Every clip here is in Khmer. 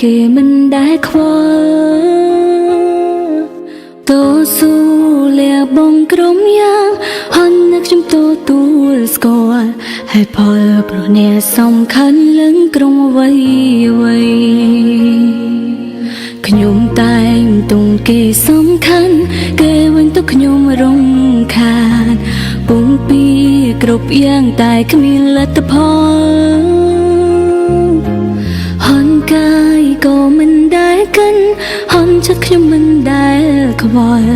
គេមិនដែលខ្វល់តស៊ូលះបង់ក្រុមយ៉ាងហន់នឹកខ្ញុំទទួលស្គាល់ហើយផលព្រោះអ្នកសំខាន់លឹងក្រុងអ្វីខ្ញុំតែងទងគេសំខាន់គេវិញទៅខ្ញុំរំខានពុំពីគ្រប់យ៉ាងតែគ្មានលទ្ធផលហន់កាយក៏មិនដែលកាន់ហន់ចិត្តខ្ញុំមិនដែលខ្វល់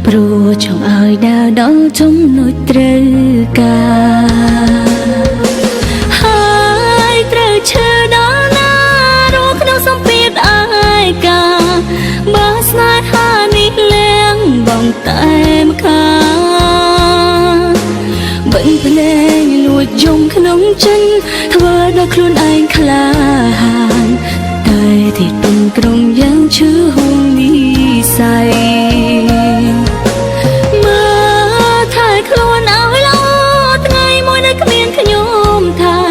ព្រោះចង់ឲ្យដើរដល់ចំណុចត្រូវការហើយត្រូវឈើដល់ណារស់ក្នុងសម្ពាធអាយកាបើស្នេហានេះលៀងបងតែម្ខាងបិទភ្នែកលួចយំក្នុងចិនធ្វើដល់ខ្លួនឯងក្លាហានតែទីទុំក្រុងយ៉ាងឈឺហួងនិស័យមើលថែខ្លួនឲ្យល្អថ្ងៃមួយនៅគ្មានខ្ញុំថែ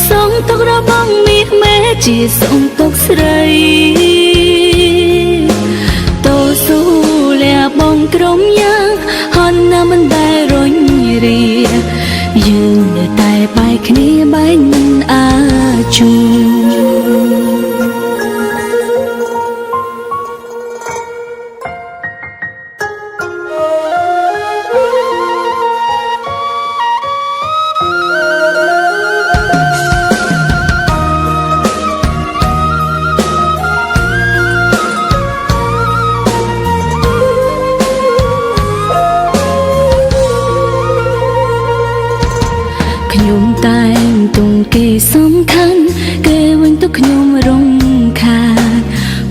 សុំទុករបស់មាសមេជាសុំទុកស្រីតស៊ូលះបង់ក្រុមយ៉ាងហន់ណាមិនដែលរញរាយើងនៅតែបែកគ្នាបែកមិនអាចជួខ្ញុំតែងទងគេសំខាន់គេវិញទៅខ្ញុំរំខាន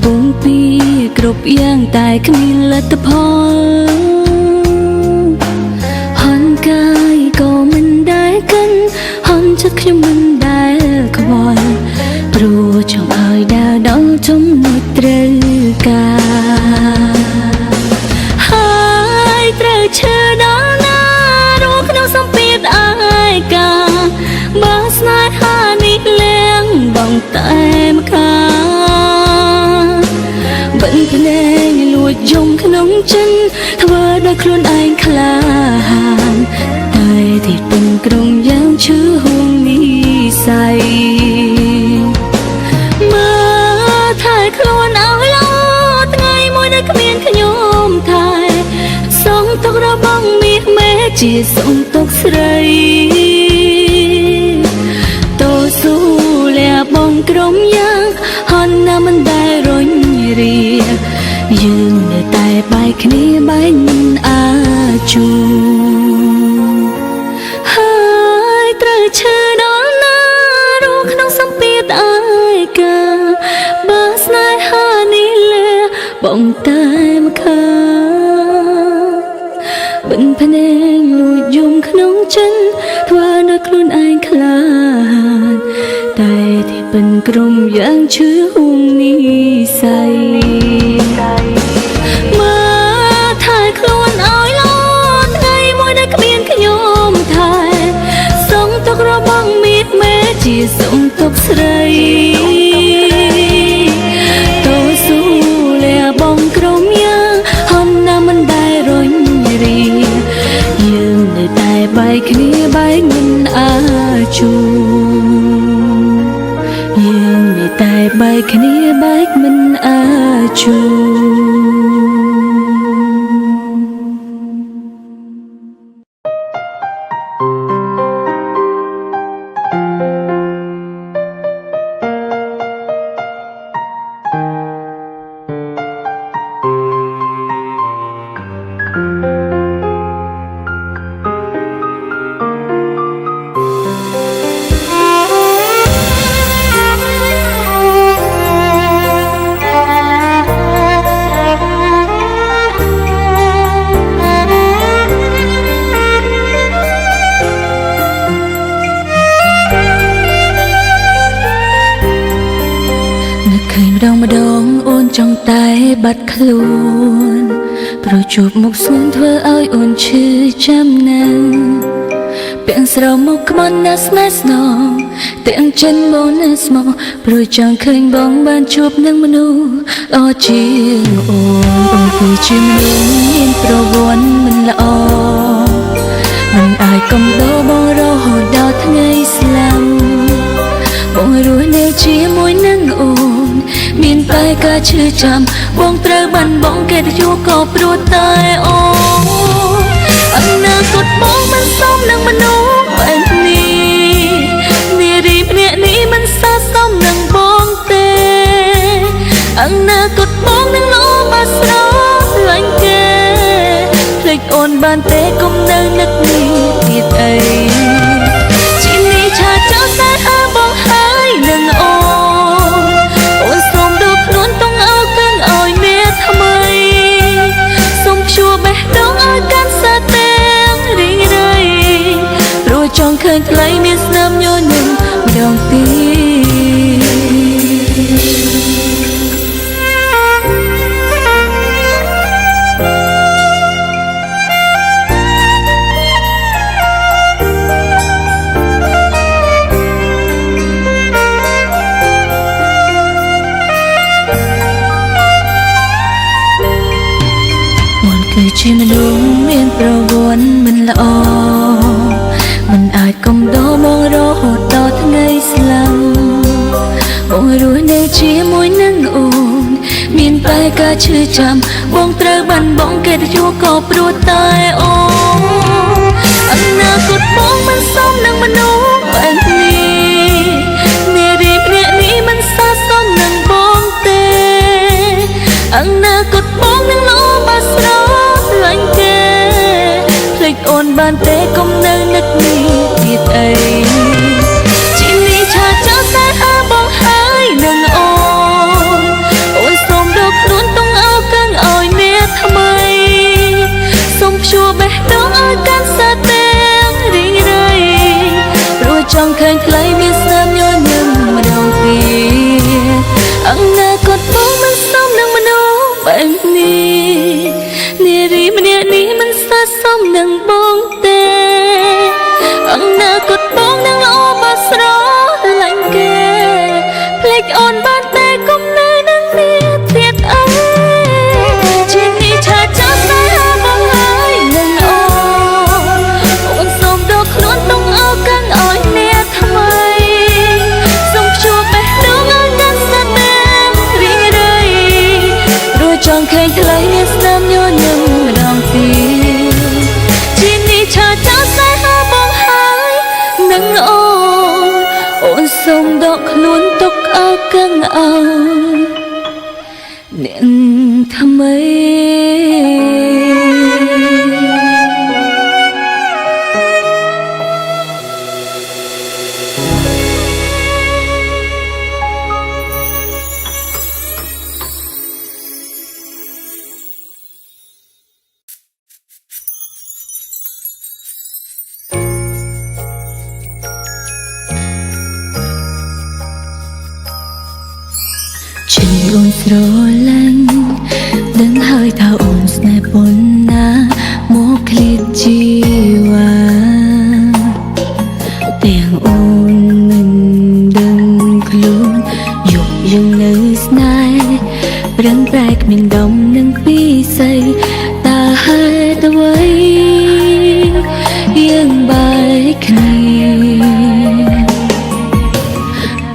ពុំពីគ្រប់យ៉ាងតែគ្មានលទ្ធផលហន់កាយក៏មិនដែលកាន់ហន់ចិត្តខ្ញុំមិនដែលខ្វល់ព្រោះចង់ឲ្យដើរដល់ចំណុចត្រូវការហើយត្រូវឈើដល់ណារស់ក្នុងសម្ពាធអាយកាបើស្នេហានេះលៀងបងតែម្ខាងបិទភ្នែកលួចយំក្នុងចិនធ្វើដល់ខ្លួនឯងក្លាហានតែទីទុំក្រុងយ៉ាងឈឺហួងនិស័យមើលថែខ្លួនឲ្យល្អថ្ងៃមួយនៅគ្មានខ្ញុំថែសុំទុករបស់មាសមេជាសុំទុកស្រីតស៊ូលះបង់ក្រុមយ៉ាងហន់ណាមិនដែលរញរាយើងនៅតែបែកគ្នាបែកមិនអាចជួហើយត្រូវឈឺដល់ណារស់ក្នុងសម្ពាធអាយកាបើស្នេហានេះលះបងតែម្ខាងបិទភ្នែកលួចយំក្នុងចិនធ្វើដល់ខ្លួនឯងក្លាហានតែទីបិនក្រុមយ៉ាងឈឺហួងនិស័យមើលថែខ្លួនឲ្យល្អថ្ងៃមួយនៅគ្មានខ្ញុំថែសុំទុករបស់មាសមេជាសុំទុកស្រីតស៊ូលះបង់ក្រុមយ៉ាងហន់ណាមិនដែលរញរាយើងនៅតែបែកគ្នាបែកមិនអាចជួយើងនៅតែបែកគ្នាបែកមិនអាចជួម្ដងអូនចង់តែបាត់ខ្លួនព្រោះជួបមុខស្ងួនធ្វើឲ្យអូនឈឺចាំណាស់ពាក់ស្រោមមុខខ្មត់ណាស់ស្នេហ៍ស្នង ទាំងចិនបងនៅស្មោព្រោះចង់ឃើញបងបានជួបនឹងមនុស្សល្អជាងអូនគឺជាមនុស្សមានប្រវត្តិមិនល្អមិនអាចកំដរបងរហូតដល់ថ្ងៃស្លាប់បងរស់នៅជាមួយនឹងអូនមានតែការឈឺចាំបងត្រូវបាត់បង់កិត្តិយសក៏ព្រោះតែអូនអនាគតបងមិនសមនឹងមនុស្សបែបនេះនារីម្នាក់នេះមិនស័ក្តិសមនឹងបងទេអនាគតបងនឹងល្អមកស្រឡាញ់គេភ្លេចអូនបានទេកុំនៅនឹកនេះទៀតអីជីនេះឆាចោលតែអើបងហើយនឹងអូនសូមดูខ្លួនតង់អោកឹងឲ្យមានថ្មីសូមព្យួរបេះដូងឲ្យកាន់សាទាំងរីងរៃព្រោះចង់ឃើញថ្លៃមានស្នាមញញឹមម្ដងគឺជាមនុស្សមានប្រវត្តិមិនល្អមិនអាចកំដរមករហូតដល់ថ្ងៃស្លាប់បងរស់នៅជាមួយនឹងអូនមានតែការឈឺចាំបងត្រូវបាត់បង់កិត្តិយសក៏ព្រោះតែអូនអនាគតបងមិនសមនឹងមនុស្សបែបនេះនារីម្នាក់នេះមិនស័ក្តិសមនឹងបងទេអនាគតបងនឹងល្អមកស្រឡាញ់គេភ្លេចអូនបានទេកុំនៅនឹកនេះទៀតអីជីនេះឆាចោលតែអើបងហើយនឹងអូនសូមดูខ្លួនតង់អោកឹងឲ្យមានថ្មីសូមព្យួរបេះដូងឲ្យកាន់សាទាំងរីងរៃព្រោះចង់ឃើញថ្លៃមានស្នាមញញឹមម្ដងទៀតអនាគតបងមិនសមនឹងមនុស្សបែបនេះនារីម្នាក់នេះមិនស័ក្តិសមនឹងបងទេអនាគតបងនឹងល្អមកស្រឡាញ់គេភ្លេចអូនបានតែកុំនៅនឹងនេះទៀតអើជានេះឆាចោលតែបងហើយនឹងអូនសូមดูខ្លួនតង់អោកឹងឲ្យអ្នកថ្មីសូមព្យួរបេះដូងឲ្យកាន់សាទាំងរីងរៃព្រោះចង់ឃើញថ្លៃមានស្នាមញញឹមម្ដងទៀតជានេះឆាចោលតែបងហើយនឹងអូនសូមដកខ្លួនទុកអោកឹងឲ្យអ្នកថ្មី ជាអូនស្រឡាញ់ដឹងហើយថាអូនស្នេហ៍ប៉ុណ្ណាមកឃ្លាតជីវ៉ាទាំងអូនមិនដឹងខ្លួនយកយើងនៅស្នេហ៍ប្រឹងប្រែងគ្មានដំនឹងពីស័យតើហេតុអ្វីយើងបែកគ្នា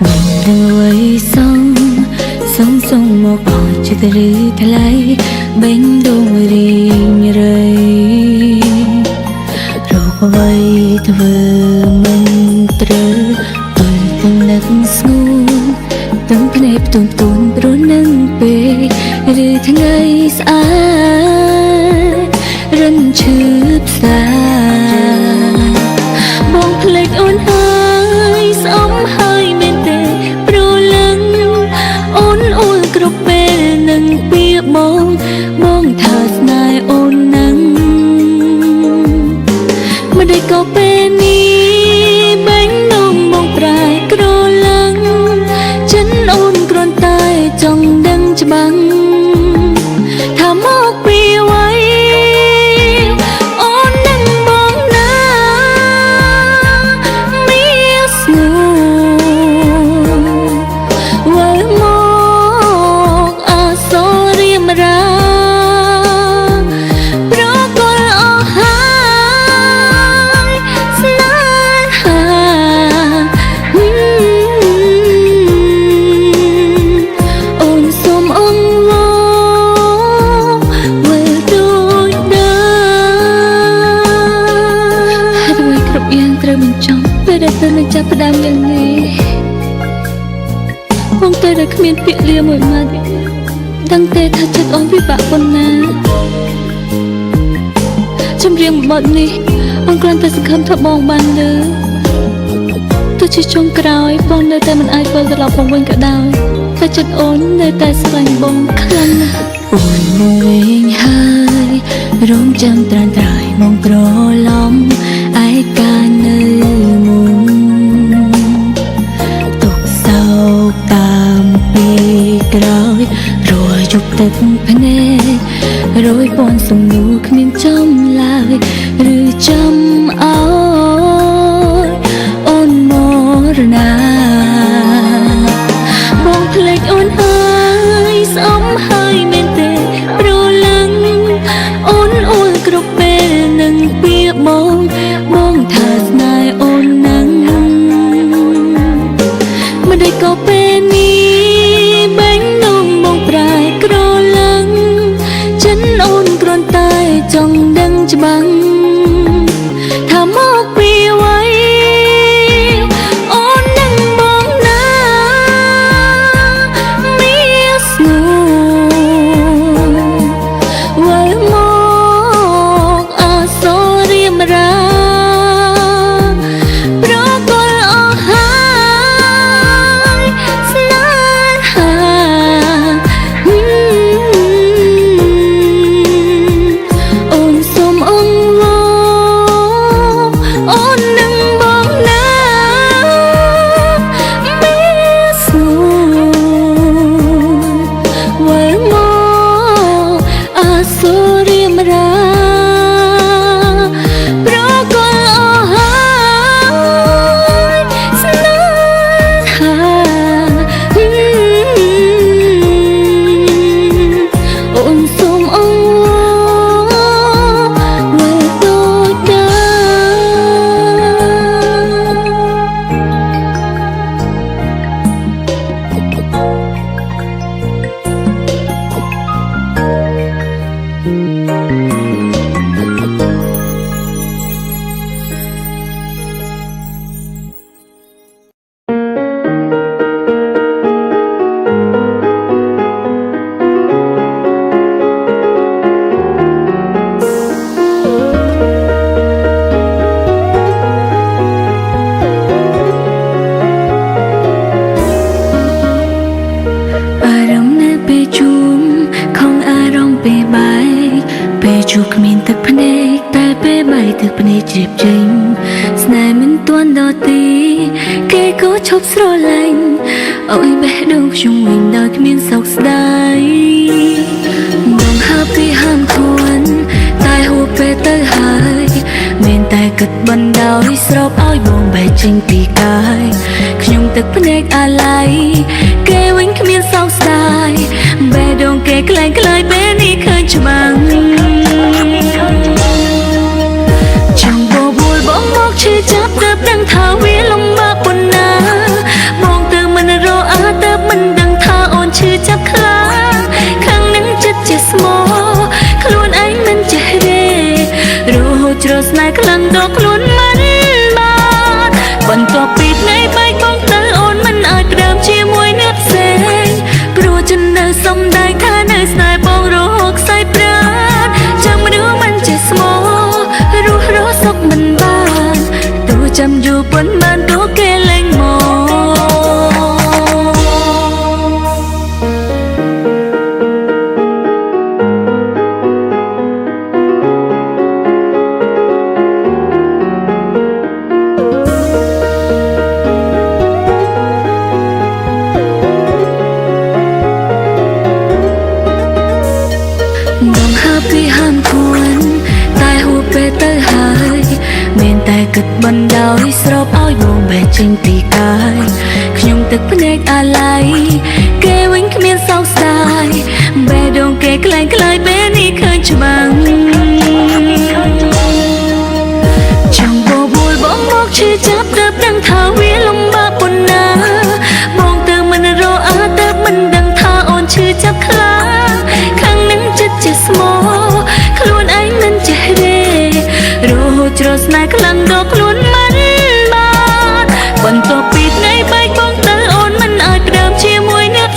មិនដឹងអ្វីសូមមកអត់ចិត្តឬថ្លៃបេញដូងរីងរៃរកអ្វីធ្វើមិនត្រូវទុំពុំនឹកស្ងួនទាំងភ្នែកផ្ទុំព្រោះនឹងពេលឬថ្ងៃស្អាតរិនឈឺផ្សាបងភ្លេចអូនហើយស្អមហើយមែនទេព្រោះលឹងអូនគ្រប់ពេលនឹងពីបងថាស្នេហ៍អូននឹងមិនได้ក៏ពេលនេះបែងនំបងប្រែក្រឡឹងចិនអូនគ្រាន់តែចង់ដឹងច្បាស់ថាមកពីវ៉ា ដែលគ្មានពាក្យលាមួយម៉ាត់ដឹងទេថាចិត្តអូនពិបាកប៉ុណ្ណាចម្រៀងបទនេះអូនគ្រាន់តែសង្ឃឹមថាបងបានលើទោះជាចុងក្រោយបងនៅតែមិនអាចវិលត្រឡប់មកវិញក៏ដោយតែចិត្តអូននៅតែស្រឡាញ់បងខ្លាំងណាស់អូនមកវិញហើយរងចាំត្រានត្រើយមកប្រឡំឯកានៅមុនទុកសោកតាមពីក្រោយរយប់ទឹកភ្នែករយពន់សំនួរគ្មានចំឡើយឬចាំអោយអូនមរណាបងភ្លេចអូនហើយស្អមហើយមែនទេព្រលឹងអូនអួលគ្រប់ពេលនឹងពាក្យបងថាស្នេហ៍អូននឹងមិនได้ក៏ពេលនេះបែងនំបងប្រែក្រលឹងចិនអូនគ្រាន់តែចង់ដឹងច្បាស់ថាមកពីអ្វីអូននឹងបងណាមានស្នូវិលមកអាសូររៀមរាប្រកលអស់ហើយស្នេហាអូនសូមអង្វរអូននឹងបងណាមានស្នូវិលមកអាសូររៀមរាប្រកលអស់ហើយស្នេហាអូនសូមអង្វរវិលដូចដើអារម្មណ៍នៅពេលជួបខំអារម្មណ៍ពេលបែកពេលជួបគ្មានទឹកភ្នែកតែពេលបែកទឹកភ្នែកជ្រាបចេញស្នេហ៍មិនទាន់ដល់ទីគេក៏ឈប់ស្រឡាញ់អើយបេះដូងខ្ញុំវិញដោយគ្មានសោកស្ដាយបងហើបពីហាមខ្លួនតែហួសពេលទៅហើយមានតែគិតបណ្ដោយស្រោបឲ្យបងបែកចេញពីកាយខ្ញុំទឹកភ្នែកអាឡ័យគេវិញគ្មានសោកស្ដាយបេះដូងគេក្លែងក្លាយពេលនេះឃើញច្បាស់ចង់បបួលបងមកឈឺចាប់ទើបដឹងថាវាលំបាកប៉ុណ្ណាបងទៅមិនរកទើបមិនដឹងថាអូនឈឺចាប់ខ្លាំងខាងនឹងចិត្តជាស្មោខ្លួនឯងមិនចេះទេរហូតជ្រុលស្នេហ៍ខ្លាំងដល់ខ្លួនមិនបានបន្ទាប់ពីថ្ងៃបែកបងទៅអូនមិនអាចក្រើមជាមួយអ្នកផ្សេងព្រោះចិននៅសំដែងថានៅស្នេហ៍បងរហូតខ្សែប្រាណចាំមនុស្សមិនចេះស្មោរស់រសុខមិនបានទោះចាំយូរប៉ុន្មានទោះគេលែងមកបងហើបពីហាមខ្លួនតែហួសពេលទៅហើយមានតែគិតបណ្ដោយស្រោបឲ្យបងបែកចេញពីកាយខ្ញុំទឹកភ្នែកអាឡ័យគេវិញគ្មានសោកស្ដាយបេះដូងគេក្លែងក្លាយពេលនេះឃើញច្បាស់ចង់បបួលបងមកឈឺចាប់ទើបដឹងថាវាលំបាកប៉ុណ្ណាបងទៅមិនរកទើបមិនដឹងថាអូនឈឺចាប់ខ្លាំងខាងនឹងចិត្តជាស្មោខ្លួនឯងមិនចេះទេរហូតជ្រុលស្នេហ៍ខ្លាំងដល់ខ្លួនមិនបានបន្ទាប់ពីថ្ងៃបែកបងទៅអូនមិនអាចក្រើមជាមួយអ្នក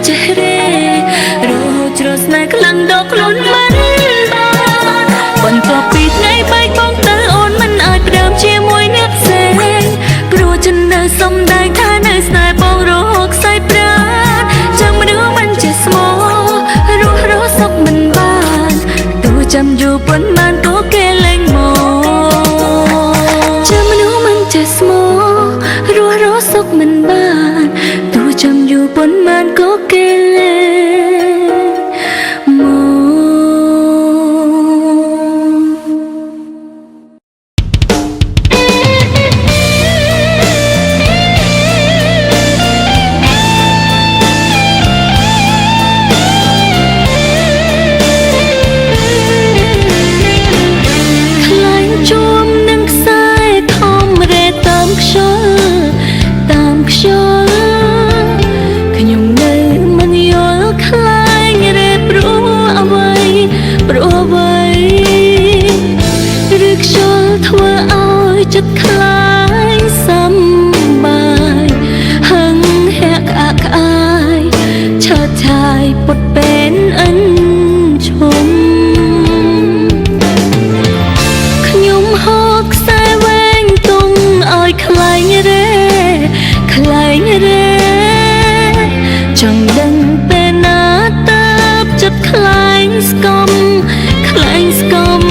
ចេះរេរហូតជ្រោះស្នេហ៍ខ្លាំងដល់ខ្លួនមិនបានបន្ទាប់ពីថ្ងៃបែកបងទៅអូនមិនអាចផ្ដើមជាមួយអ្នកផ្សេងព្រោះฉันនៅសំដែងថានៅស្នេហ៍បងរហូតខ្សែប្រាណចាំមនុស្សមិនចេះស្មោរស់រស់សុខមិនបានទោះចាំយូរប៉ុន្មានក៏គេលែងមកចាំមនុស្សមិនចេះស្មោរស់រស់សុខមិនបានទោះចាំយូរប៉ុន្មានក៏គេលែងមកធ្វើឲ្យចិត្តខ្លាយសំបាយហឹងហាក់ក្អាកក្អាយឆើតឆាយពុតពេលអិនឈុំខ្ញុំហូតខ្សែវែងទុំឲ្យខ្លែងរេខ្លែងរេចង់ដឹងពេលណាតើបចិត្តខ្លែងស្គមខ្លែងស្គម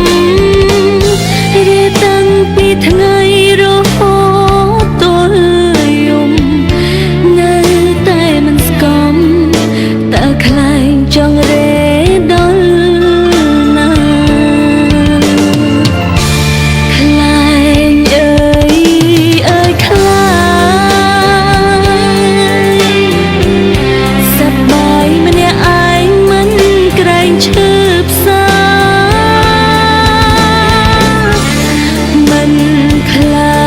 ពីថ្ងៃរហូតទល់យំនៅតែមិនស្គមតើខ្លែងចង់រេដល់ណាខ្លែងអើយអើយខ្លែងសប្បាយម្នាក់ឯងមិនក្រែងឈឺផ្សាខ្លា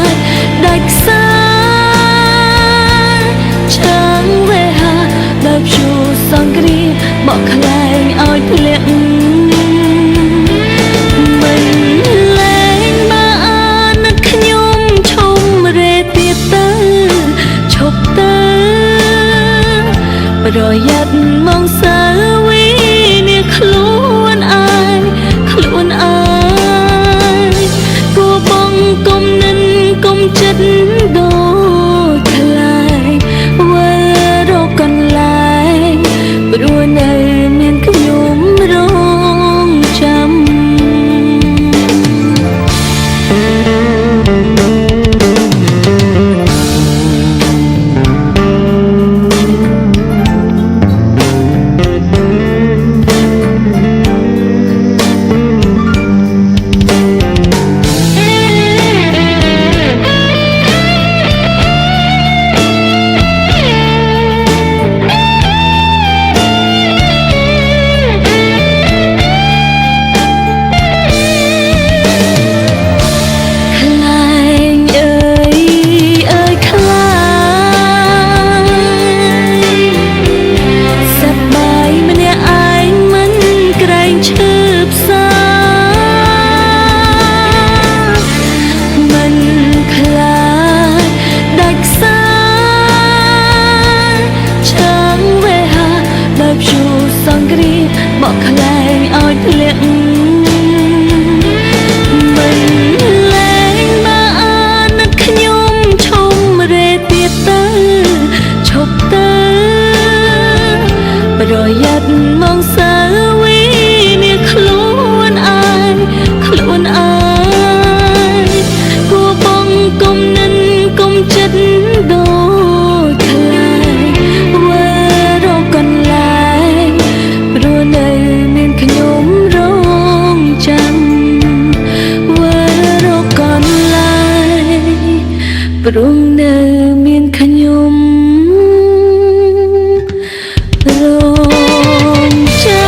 ចដាច់ខ្សែចាំងវេហាដល់ជូសង្គ្រាបកខ្លែងឲ្យធ្លាក់មិនលែងបាននឹកខ្ញុំឈុំរេទៀតទៅឈប់ទៅប្រយ័ត្នមកសាវីនេះខ្លួនឯងខ្លួនឯងគួបងគុំនិនគុំចិត្តដូចខ្លែងវិលរកកន្លែងព្រោះនៅមានខ្ញុំរងចាំបកខ្លែងឲ្យធ្លាក់មិនលែងបាននឹកខ្ញុំឈុំរេទៀតទៅឈប់ទៅប្រយ័ត្នមកសាវីនេះខ្លួនឯងខ្លួនឯងគួបងគុំនិនគុំចិត្តដូចខ្លែងវិលរកកន្លែងព្រោះនៅមានខ្ញុំរងចាំវិលរកកន្លែងព្រោះនៅមានខ្ញុំរងចាំ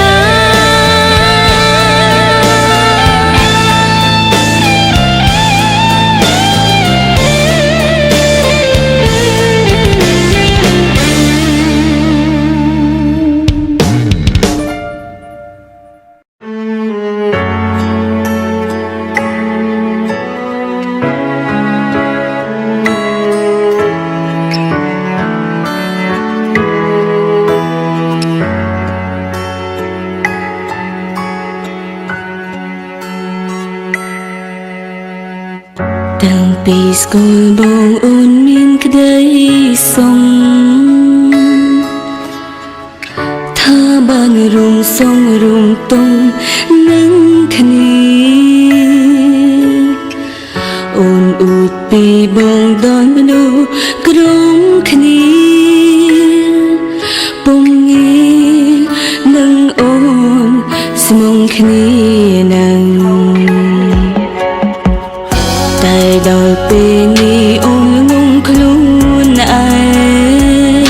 ពីស្គាល់បងអូនមានក្តីសុំថាបានរួមសងរួមទុំនឹងគ្នាអូនអួតពីបងដល់មនុស្សក្រុមគ្នាពុំងានឹងអូនស្មងគ្នានឹងតែដល់ពេលនេះអូនងងខ្លួនឯង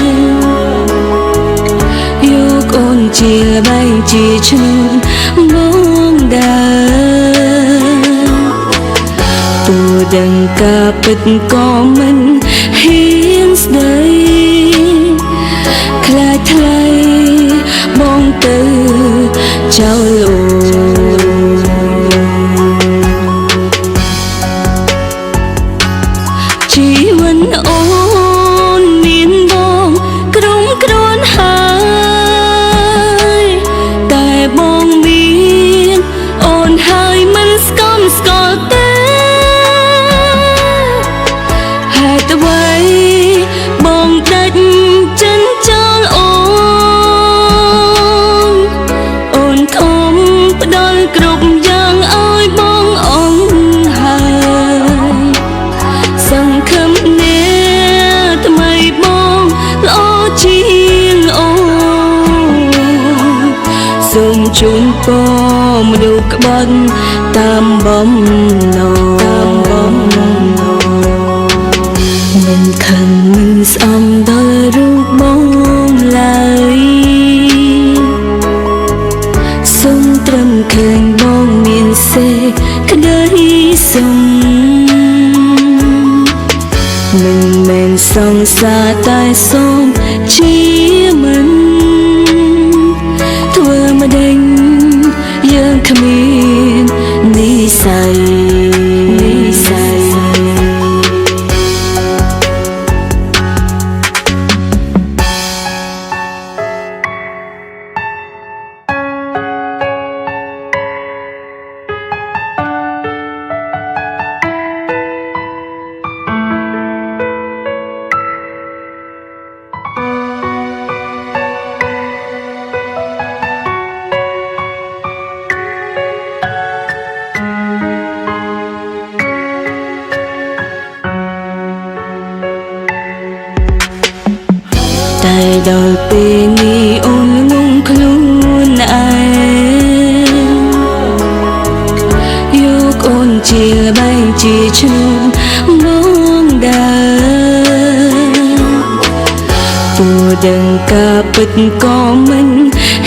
យកអូនជាបែងជាឈ្នួលមកដើរពូដឹងការពិតក៏មិនហ៊ានស្ដីខ្លាចថ្លៃបងទៅចោលអូជីវិតអូនមានបងក្រុមគ្រួនហើយតែបងមានអូនហើយមិនស្គមស្គាល់ទេហេតុអ្វីបងដាច់ចិនចោលអូនអូនខំផ្ដល់គ្រប់យ៉ាងឲ្យបងអូនហើយសង្ឃឹមអ្នកថ្មីបងល្អជាងអូនសូមជូនពរមនុស្សក្បត់តាមបំណងមិនខឹងមិនស្អំដល់រូបបងឡើយសូមត្រឹមឃើញបងមានសេចក្តីសុំមិនមែនសង្សារតែសូមជាមិនធ្វើមកដេញយើងគ្មាននិស្ស័យតែដល់ពេលនេះអូនងងខ្លួនឯងយកអូនជាបែងជាឈ្នួលមកដើរពូដឹងការពិតក៏មិន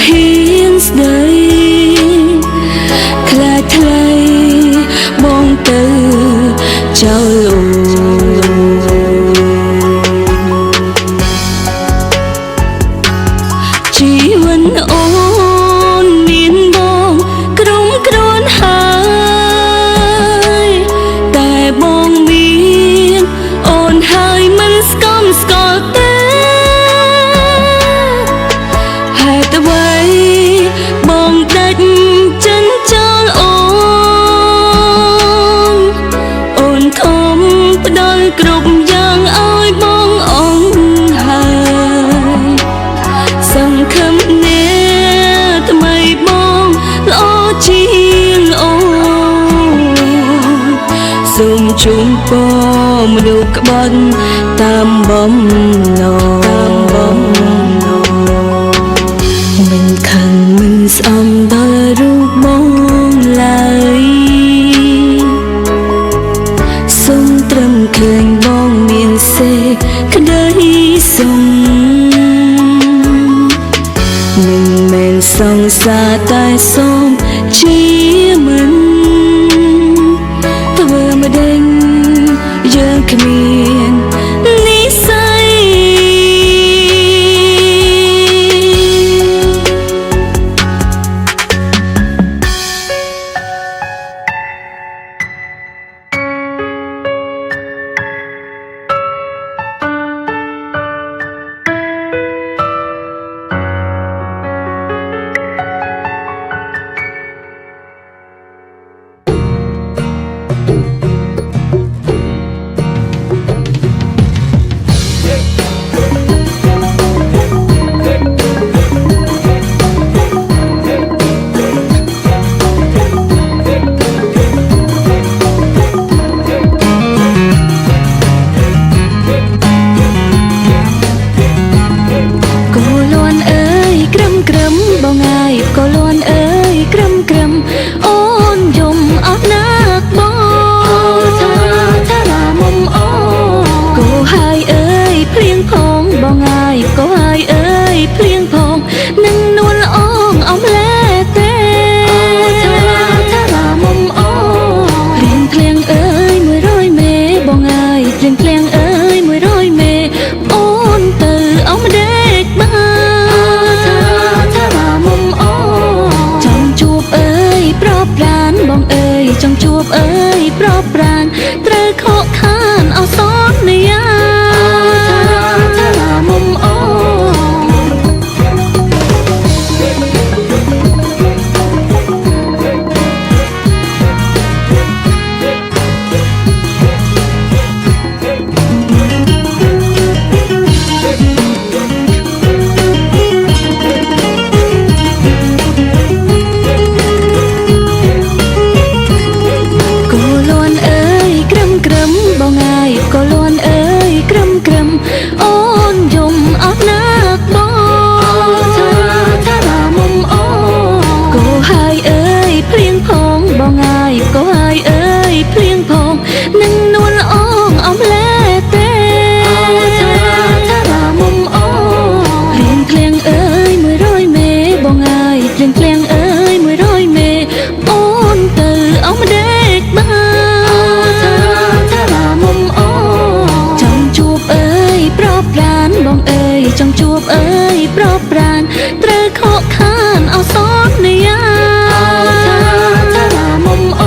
ហ៊ានស្ដីខ្លាចថ្លៃបងទៅចោលអូជីវិតអូនមានបងក្រុមគ្រួនហើយតែបងមានអូនហើយមិនស្គមស្គាល់ទេហេតុអ្វីបងដាច់ចិនចោលអូនអូនខំផ្ដល់គ្រប់យ៉ាងឲ្យបងអូនហើយសង្ឃឹមអ្នកថ្មីបងល្អជាងអូនសូមជូនពរមនុស្សក្បត់តាមបំណងមិនខឹងមិនស្អំដល់រូបបងឡើយសូមត្រឹមឃើញបងមានសេចក្តីសុំមិនមែនសង្សារតែសូមជាមិនធ្វើមកដេញយើងគ្មាននិស្ស័យ บเอ้ยโปรดปรานเตรขอขานเอาซ้อนในยาชาลามมโอ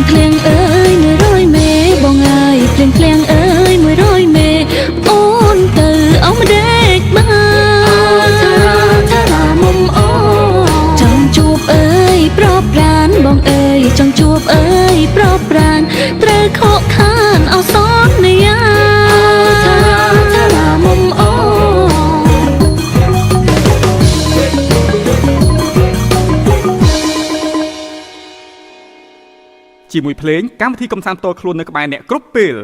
เพลงเอ้ยมือร้อยเมบ่งายเพลงเอ้ยมือร้อยเมโอนเตอเอามาเด็กมาชาลามมโอจงจูบเอ้ยโปรดปรานบองเอ้ยจงจูบเอ้ยโปรดปรานเตรขอขานเอาซ้อนในยาชาลามมโอ ជាមួយភ្លេងកម្មវិធីកំសាន្តតខ្លួននៅក្បែរអ្នកគ្រប់ពេល